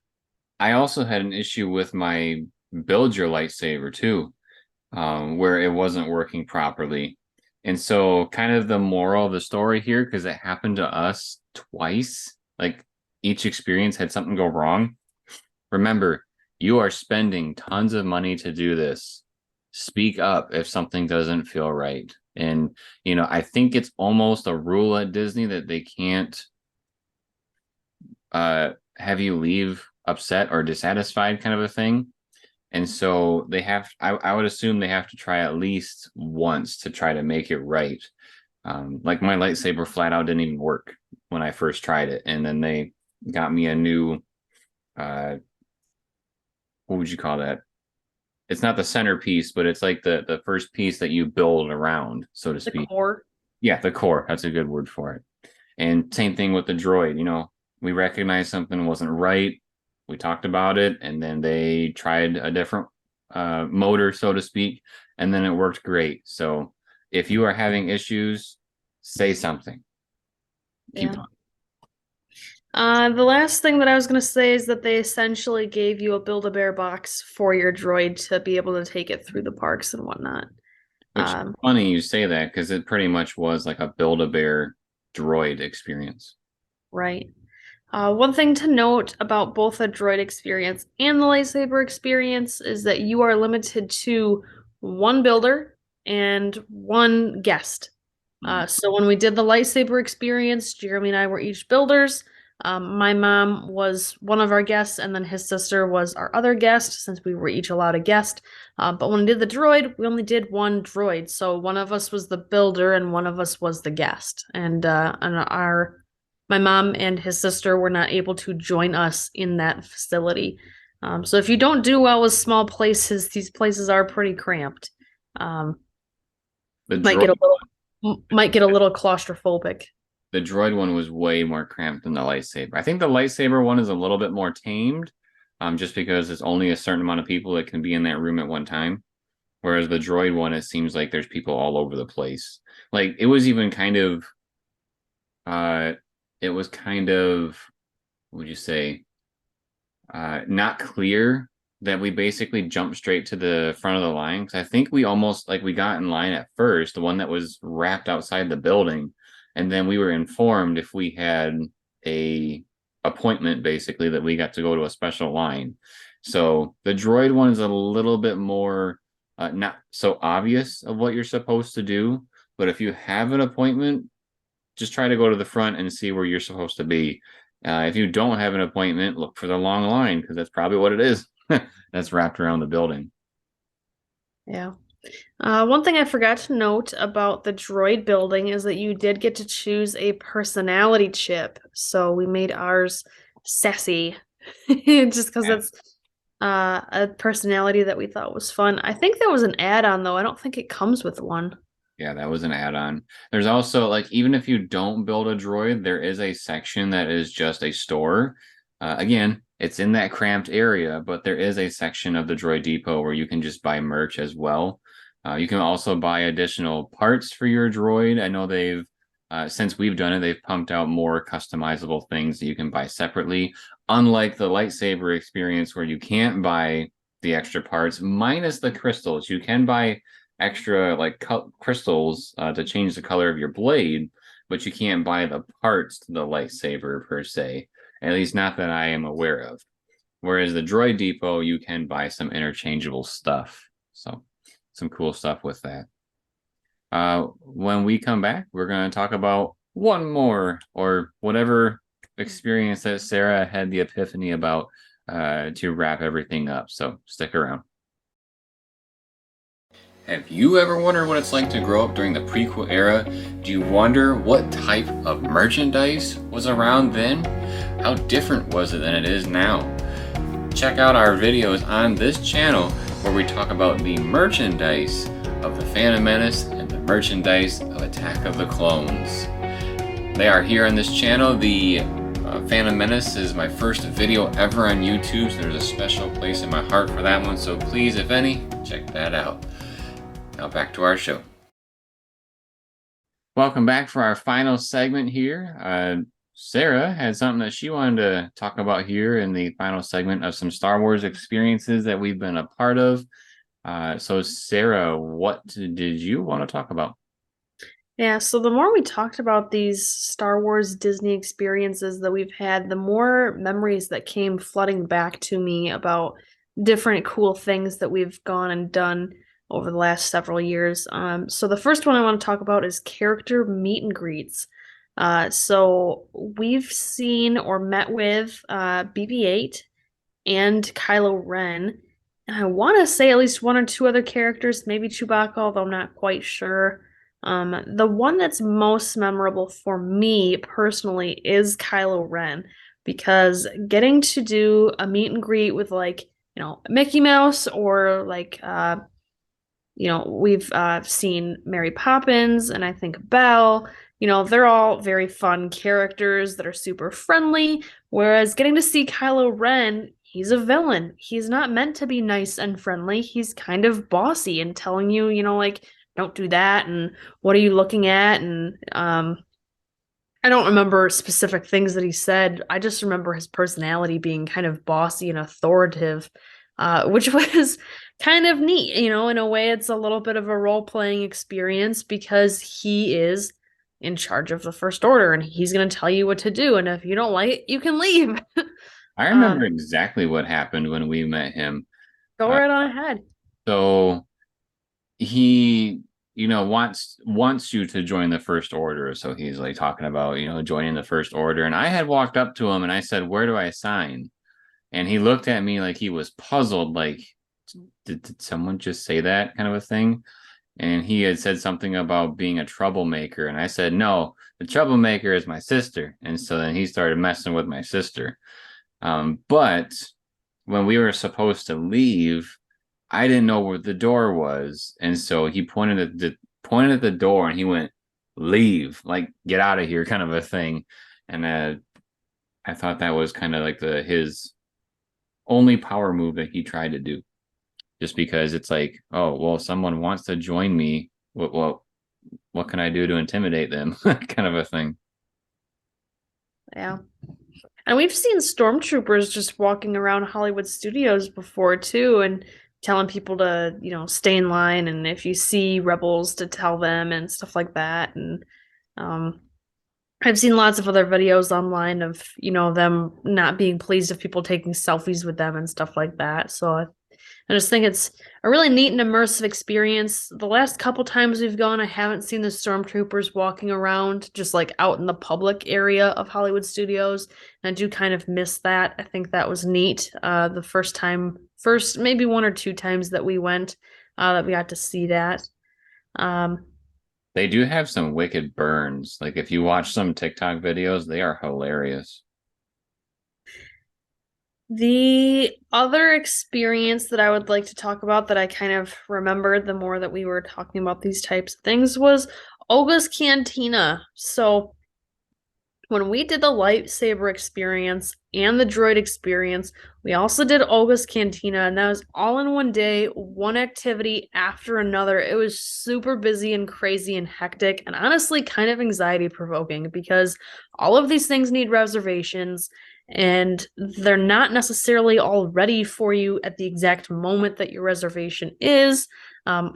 I also had an issue with my build your lightsaber too, where it wasn't working properly. And so, kind of the moral of the story here, because it happened to us twice, like each experience had something go wrong. Remember, you are spending tons of money to do this. Speak up if something doesn't feel right. And, I think it's almost a rule at Disney that they can't have you leave upset or dissatisfied, kind of a thing. And so I would assume they have to try at least once to try to make it right. Like my lightsaber flat out didn't even work when I first tried it. And then they got me a new, what would you call that? It's not the centerpiece, but it's like the first piece that you build around, so to The speak. core. Yeah, the core. That's a good word for it. And same thing with the droid. We recognized something wasn't right. We talked about it, and then they tried a different motor, so to speak, and then it worked great. So if you are having issues, say something. Keep Yeah. talking. The last thing that I was going to say is that they essentially gave you a Build-A-Bear box for your droid to be able to take it through the parks and whatnot. Which Um, funny you say that because it pretty much was like a Build-A-Bear droid experience. right. One thing to note about both the droid experience and the lightsaber experience is that you are limited to one builder and one guest. So when we did the lightsaber experience, Jeremy and I were each builders. My mom was one of our guests, and then his sister was our other guest, since we were each allowed a guest. But when we did the droid, we only did one droid. So one of us was the builder, and one of us was the guest. And our my mom and his sister were not able to join us in that facility. So if you don't do well with small places, these places are pretty cramped. Um, The might get a droid might get a little claustrophobic. the droid one was way more cramped than the lightsaber. I think the lightsaber one is a little bit more tamed, just because it's only a certain amount of people that can be in that room at one time. Whereas the droid one, it seems like there's people all over the place. Like it was even kind of, uh, it was kind of, what would you say, not clear that we basically jumped straight to the front of the line. Because I think we almost like we got in line at first, the one that was wrapped outside the building, and then we were informed if we had a appointment basically that we got to go to a special line. So the droid one is a little bit more not so obvious of what you're supposed to do, but if you have an appointment, just try to go to the front and see where you're supposed to be. If you don't have an appointment, look for the long line because that's probably what it is. That's wrapped around the building. Yeah. One thing I forgot to note about the droid building is that you did get to choose a personality chip. So we made ours sassy, just because Yeah. it's a personality that we thought was fun. I think there was an add-on though. I don't think it comes with one. Yeah, that was an add-on. There's also like even if you don't build a droid, there is a section that is just a store. Again, it's in that cramped area, but there is a section of the Droid Depot where you can just buy merch as well. You can also buy additional parts for your droid. I know they've since we've done it, they've pumped out more customizable things that you can buy separately. Unlike the lightsaber experience where you can't buy the extra parts, minus the crystals. You can buy extra like crystals to change the color of your blade, but you can't buy the parts to the lightsaber per se. At least not that I am aware of. Whereas the Droid Depot, you can buy some interchangeable stuff. So some cool stuff with that. When we come back, we're going to talk about one more or whatever experience that Sarah had the epiphany about to wrap everything up. So stick around. Have you ever wondered what it's like to grow up during the prequel era? Do you wonder what type of merchandise was around then? How different was it than it is now? Check out our videos on this channel where we talk about the merchandise of the Phantom Menace and the merchandise of Attack of the Clones. They are here on this channel. The Phantom Menace is my first video ever on YouTube, so there's a special place in my heart for that one, so please, if any, check that out. Now back to our show. Welcome back for our final segment here. Sarah had something that she wanted to talk about here in the final segment of some Star Wars experiences that we've been a part of. So Sarah, what did you want to talk about? Yeah, so the more we talked about these Star Wars Disney experiences that we've had, the more memories that came flooding back to me about different cool things that we've gone and done over the last several years. So the first one I want to talk about is character meet and greets. So we've seen or met with BB-8 and Kylo Ren, and I want to say at least one or two other characters, maybe Chewbacca, although I'm not quite sure. The one that's most memorable for me personally is Kylo Ren, because getting to do a meet and greet with Mickey Mouse or we've seen Mary Poppins and I think Belle. They're all very fun characters that are super friendly. Whereas getting to see Kylo Ren, he's a villain. He's not meant to be nice and friendly. He's kind of bossy and telling you, don't do that and what are you looking at? And I don't remember specific things that he said. I just remember his personality being kind of bossy and authoritative, which was kind of neat. In a way, it's a little bit of a role-playing experience because he is in charge of the First Order and he's going to tell you what to do. And if you don't like it, you can leave. I remember Um, exactly what happened when we met him. Go Uh, right on ahead. so he, wants you to join the First Order. So he's like talking about, joining the First Order. And I had walked up to him and I said, "Where do I sign?" And he looked at me like he was puzzled, like, did someone just say that kind of a thing? And he had said something about being a troublemaker. And I said, "No, the troublemaker is my sister." And so then he started messing with my sister. But when we were supposed to leave, I didn't know where the door was. And so he pointed at the door and he went, "Leave, like get out of here," kind of a thing. And I thought that was kind of like his only power move that he tried to do. Just because it's like, oh, well, someone wants to join me. What can I do to intimidate them? Kind of a thing. Yeah. And we've seen stormtroopers just walking around Hollywood studios before too, and telling people to, stay in line, and if you see rebels to tell them and stuff like that. And um, I've seen lots of other videos online of, them not being pleased if people taking selfies with them and stuff like that. So I just think it's a really neat and immersive experience. The last couple times we've gone, I haven't seen the stormtroopers walking around just like out in the public area of Hollywood studios. And I do kind of miss that. I think that was neat. The first maybe one or two times that we went, that we got to see that. Um, They do have some wicked burns. Like if you watch some TikTok videos, they are hilarious. The other experience that I would like to talk about that I kind of remembered the more that we were talking about these types of things was Olga's Cantina. So when we did the lightsaber experience and the droid experience, we also did Olga's Cantina, and that was all in one day, one activity after another. It was super busy and crazy and hectic, and honestly, kind of anxiety provoking because all of these things need reservations, and they're not necessarily all ready for you at the exact moment that your reservation is.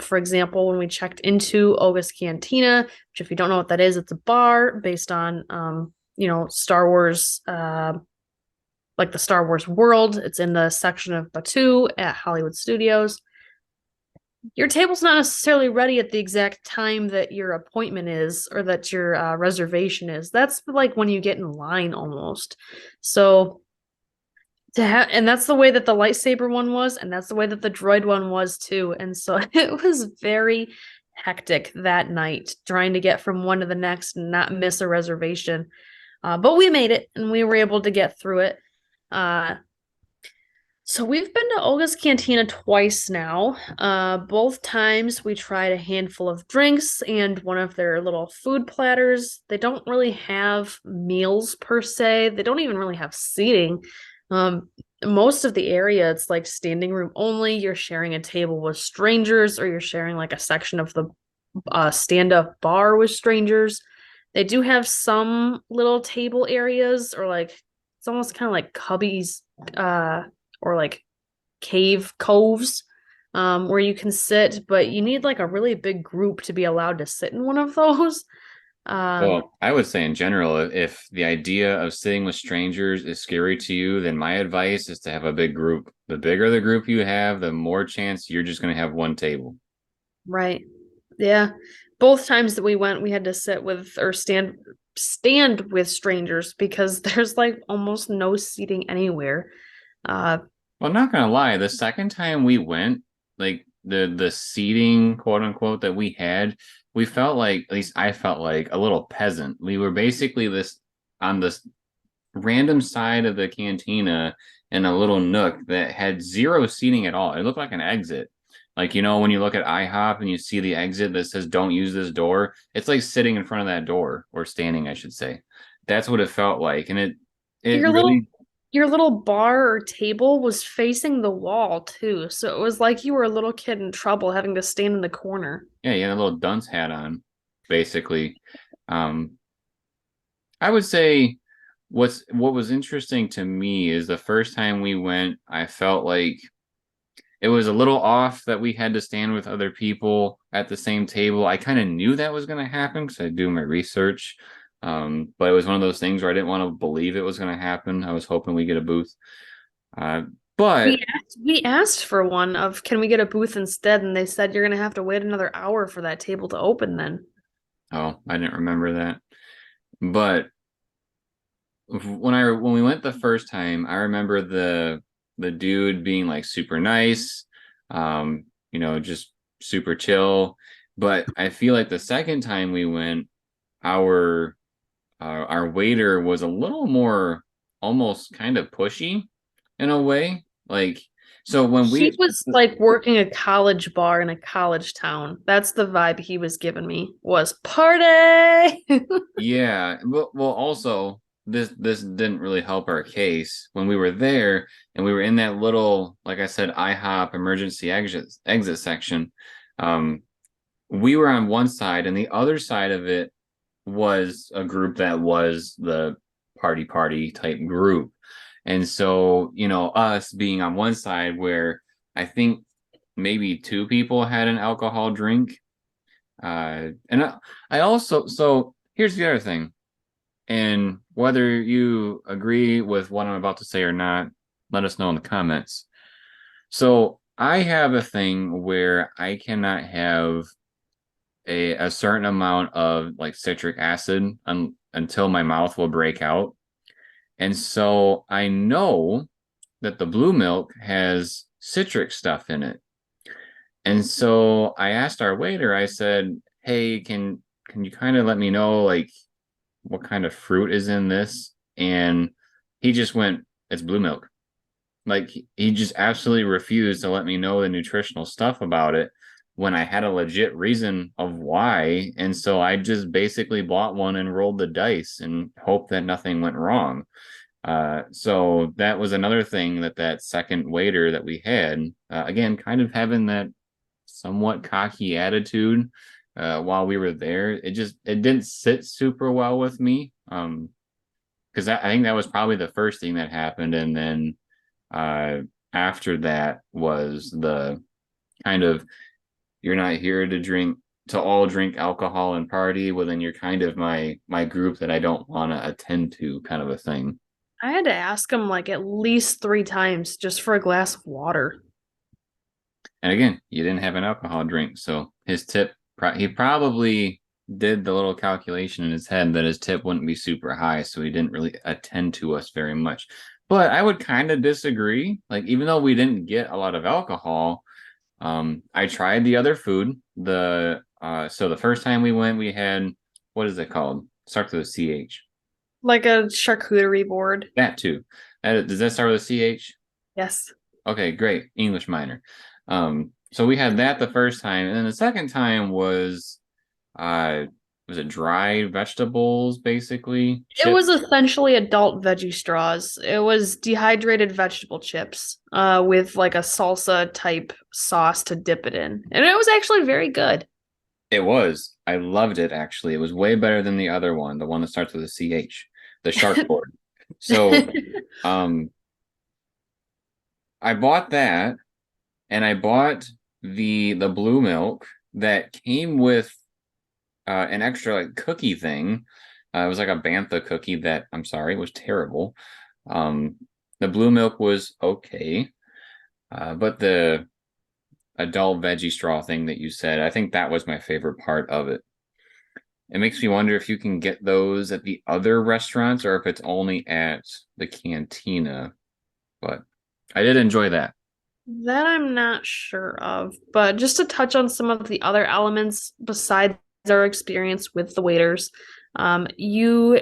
For example, when we checked into Olga's Cantina, which, if you don't know what that is, it's a bar based on Star Wars, like the Star Wars world. It's in the section of Batuu at Hollywood Studios. Your table's not necessarily ready at the exact time that your appointment is or that your reservation is. That's like when you get in line almost. So and that's the way that the lightsaber one was, and that's the way that the droid one was too. And so it was very hectic that night trying to get from one to the next and not miss a reservation. But we made it and we were able to get through it. So we've been to Olga's Cantina twice now. Both times we tried a handful of drinks and one of their little food platters. They don't really have meals per se. They don't even really have seating. Most of the area, it's like standing room only. You're sharing a table with strangers, or you're sharing like a section of the stand-up bar with strangers. They do have some little table areas, or like it's almost kind of like cubbies, or like cave coves, where you can sit, but you need like a really big group to be allowed to sit in one of those. Um, Well, I would say in general, if the idea of sitting with strangers is scary to you, then my advice is to have a big group. The bigger the group you have, the more chance you're just going to have one table. right. Yeah. Both times that we went, we had to sit with or stand with strangers because there's like almost no seating anywhere. Uh, Well, not gonna lie, the second time we went, like the seating, quote unquote, that we had, we felt like, at least I felt like a little peasant. We were basically this on this random side of the cantina in a little nook that had zero seating at all. It looked like an exit. Like, when you look at IHOP and you see the exit that says "Don't use this door," it's like sitting in front of that door, or standing, I should say. That's what it felt like, and it your little really. your little bar or table was facing the wall too, so it was like you were a little kid in trouble having to stand in the corner. Yeah, he had a little dunce hat on, basically. Um, I would say what was interesting to me is the first time we went, I felt like it was a little off that we had to stand with other people at the same table. I kind of knew that was going to happen because I do my research. But it was one of those things where I didn't want to believe it was going to happen. I was hoping we get a booth. Uh, but We asked for one of can we get a booth instead, and they said you're gonna have to wait another hour for that table to open then. oh, I didn't remember that. But when we went the first time, I remember the dude being like super nice, just super chill. But I feel like the second time we went, our our waiter was a little more almost kind of pushy in a way. Like so when He we was like working a college bar in a college town. That's the vibe he was giving me was party. yeah, well also this didn't really help our case when we were there and we were in that little, like I said, IHOP emergency exit section. Um, we were on one side and the other side of it was a group that was the party type group. And so, us being on one side where I think maybe two people had an alcohol drink. And I also, so here's the other thing. And whether you agree with what I'm about to say or not, let us know in the comments. So I have a thing where I cannot have a certain amount of like citric acid until my mouth will break out. And so I know that the blue milk has citric stuff in it. And so I asked our waiter, I said, "Hey, can you kind of let me know like what kind of fruit is in this?" And he just went, "It's blue milk." Like he just absolutely refused to let me know the nutritional stuff about it when I had a legit reason of why. And so I just basically bought one and rolled the dice and hoped that nothing went wrong. So that was another thing that second waiter that we had, again, kind of having that somewhat cocky attitude while we were there. It didn't sit super well with me. Because I think that was probably the first thing that happened, and then uh, after that was the kind of you're not here to all drink alcohol and party. Well, then you're kind of my group that I don't want to attend to, kind of a thing. I had to ask him like at least 3 times just for a glass of water. And again, you didn't have an alcohol drink, so his tip he probably did the little calculation in his head that his tip wouldn't be super high, so he didn't really attend to us very much. But I would kind of disagree. Like even though we didn't get a lot of alcohol, I tried the other food. So the first time we went, we had what is it called? Starts with a CH. Like a charcuterie board. That too. Does that start with a CH? Yes. Okay, great. English minor. So we had that the first time, and then the second time uh was it dry vegetables, basically? It was Chips? essentially adult veggie straws. It was dehydrated vegetable chips, with like a salsa type sauce to dip it in. And it was actually very good. It was. I loved it actually. It was way better than the other one, the one that starts with a CH, the shark board. So um I bought that and I bought the blue milk that came with an extra like cookie thing. It was like a bantha cookie that I'm sorry was terrible. Um, the blue milk was okay, but the adult veggie straw thing that you said, I think that was my favorite part of it. It makes me wonder if you can get those at the other restaurants or if it's only at the cantina. But I did enjoy that. That I'm not sure of. But just to touch on some of the other elements besides our experience with the waiters, you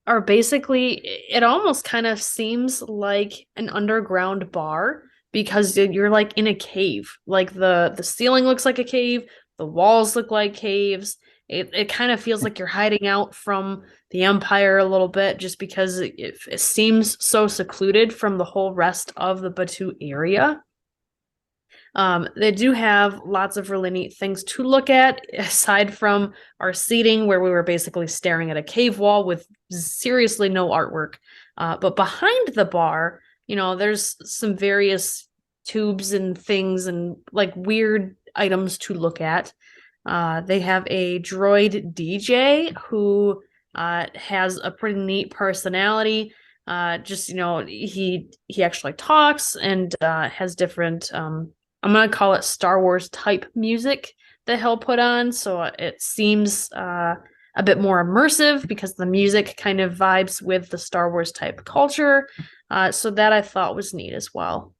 are basically, it almost kind of seems like an underground bar because you're like in a cave. Like the ceiling looks like a cave, the walls look like caves. It kind of feels like you're hiding out from the Empire a little bit just because it seems so secluded from the whole rest of the Batu area. They do have lots of really neat things to look at, aside from our seating, where we were basically staring at a cave wall with seriously no artwork. But behind the bar, there's some various tubes and things and like weird items to look at. They have a droid DJ who has a pretty neat personality. Just he actually talks and has different I'm gonna call it Star Wars type music that he'll put on, so it seems a bit more immersive because the music kind of vibes with the Star Wars type culture. So that I thought was neat as well.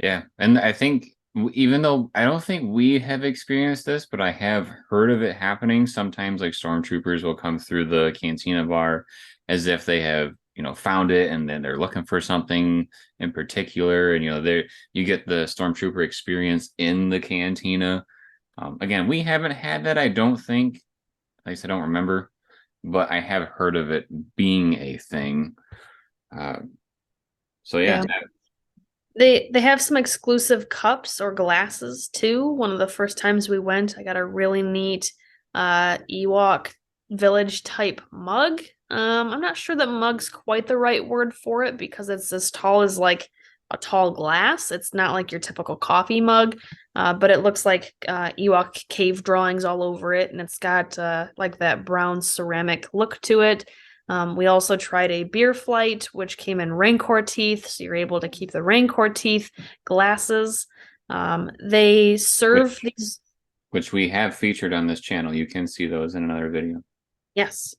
Yeah, and I think even though I don't think we have experienced this, but I have heard of it happening. Sometimes, like stormtroopers will come through the cantina bar as if they have, found it, and then they're looking for something in particular, and they you get the stormtrooper experience in the cantina. Again, we haven't had that. I don't think, at least I don't remember, but I have heard of it being a thing. Uh, so yeah, Yeah. They have some exclusive cups or glasses too. One of the first times we went, I got a really neat Ewok village type mug. I'm not sure that mug's quite the right word for it because it's as tall as like a tall glass. It's not like your typical coffee mug, but it looks like Ewok cave drawings all over it, and it's got like that brown ceramic look to it. We also tried a beer flight, which came in Rancor teeth, so you're able to keep the Rancor teeth glasses. They serve which these. which we have featured on this channel. You can see those in another video. Yes.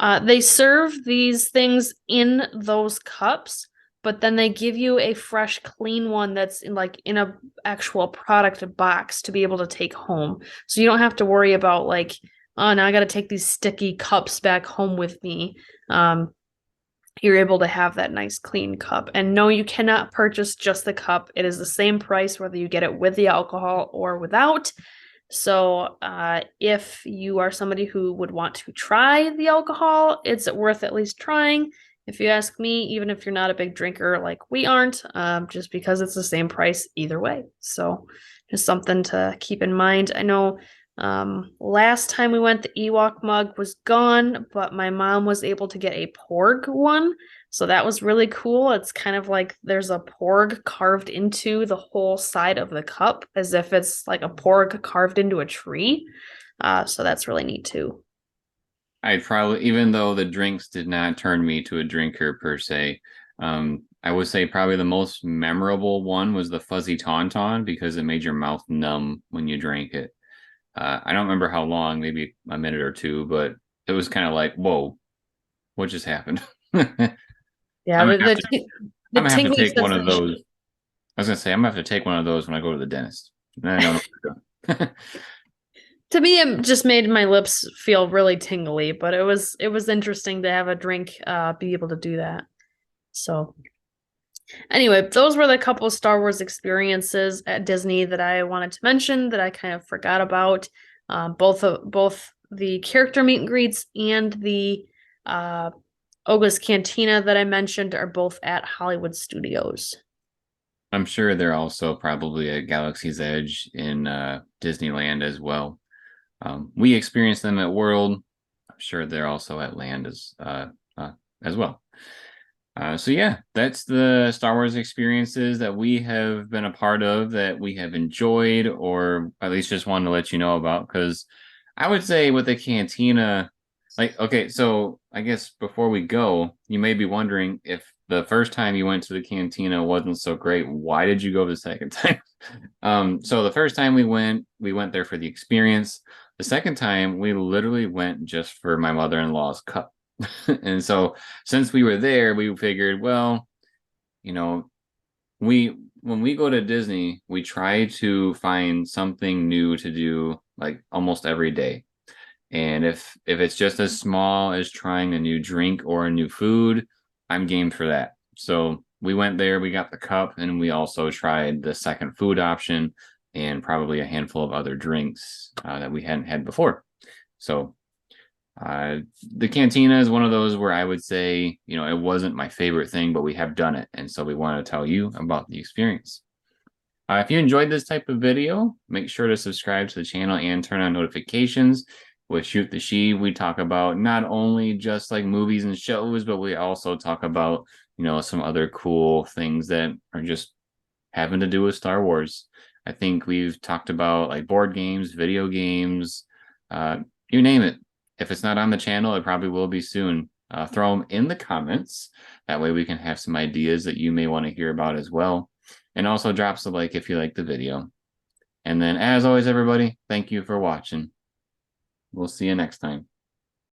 They serve these things in those cups, but then they give you a fresh, clean one that's in a actual product box to be able to take home. So you don't have to worry about like, oh, now I got to take these sticky cups back home with me. Um, you're able to have that nice clean cup. And no, you cannot purchase just the cup. It is the same price whether you get it with the alcohol or without. So, if you are somebody who would want to try the alcohol, it's worth at least trying. If you ask me, even if you're not a big drinker like we aren't, just because it's the same price either way. So, just something to keep in mind. I know last time we went, the Ewok mug was gone, but my mom was able to get a Porg one. So that was really cool. It's kind of like there's a Porg carved into the whole side of the cup, as if it's like a Porg carved into a tree. So that's really neat too. I probably, even though the drinks did not turn me to a drinker per se, I would say probably the most memorable one was the fuzzy tauntaun because it made your mouth numb when you drank it. I don't remember how long, maybe a minute or two, but it was kind of like, whoa, what just happened? I'm Yeah, gonna the have the, to, ti- the I'm gonna have to tingly take one of sensation. those. I was gonna say I'm gonna have to take one of those when I go to the dentist. Then I know what to do. To me, it just made my lips feel really tingly, but it was interesting to have a drink be able to do that. So anyway, those were the couple of Star Wars experiences at Disney that I wanted to mention that I kind of forgot about. Both the character meet and greets and the uh, Oga's Cantina that I mentioned are both at Hollywood Studios. I'm sure they're also probably at Galaxy's Edge in Disneyland as well. We experienced them at World. I'm sure they're also at Land as well. So yeah, that's the Star Wars experiences that we have been a part of that we have enjoyed, or at least just wanted to let you know about. Because I would say with the cantina, like, okay, so I guess before we go, you may be wondering if the first time you went to the cantina wasn't so great, why did you go the second time? So the first time we went there for the experience. The second time, we literally went just for my mother-in-law's cup. And so since we were there, we figured, well, you know, we when we go to Disney, we try to find something new to do like almost every day. And if it's just as small as trying a new drink or a new food, I'm game for that. So we went there, we got the cup, and we also tried the second food option and probably a handful of other drinks that we hadn't had before. So uh, the cantina is one of those where I would say, it wasn't my favorite thing, but we have done it. And so we want to tell you about the experience. If you enjoyed this type of video, make sure to subscribe to the channel and turn on notifications. With Shoot the Sheev, we talk about not only just like movies and shows, but we also talk about, some other cool things that are just having to do with Star Wars. I think we've talked about like board games, video games, you name it. If it's not on the channel, it probably will be soon. Throw them in the comments. That way we can have some ideas that you may want to hear about as well. And also drop us a like if you like the video. And then, as always, everybody, thank you for watching. We'll see you next time.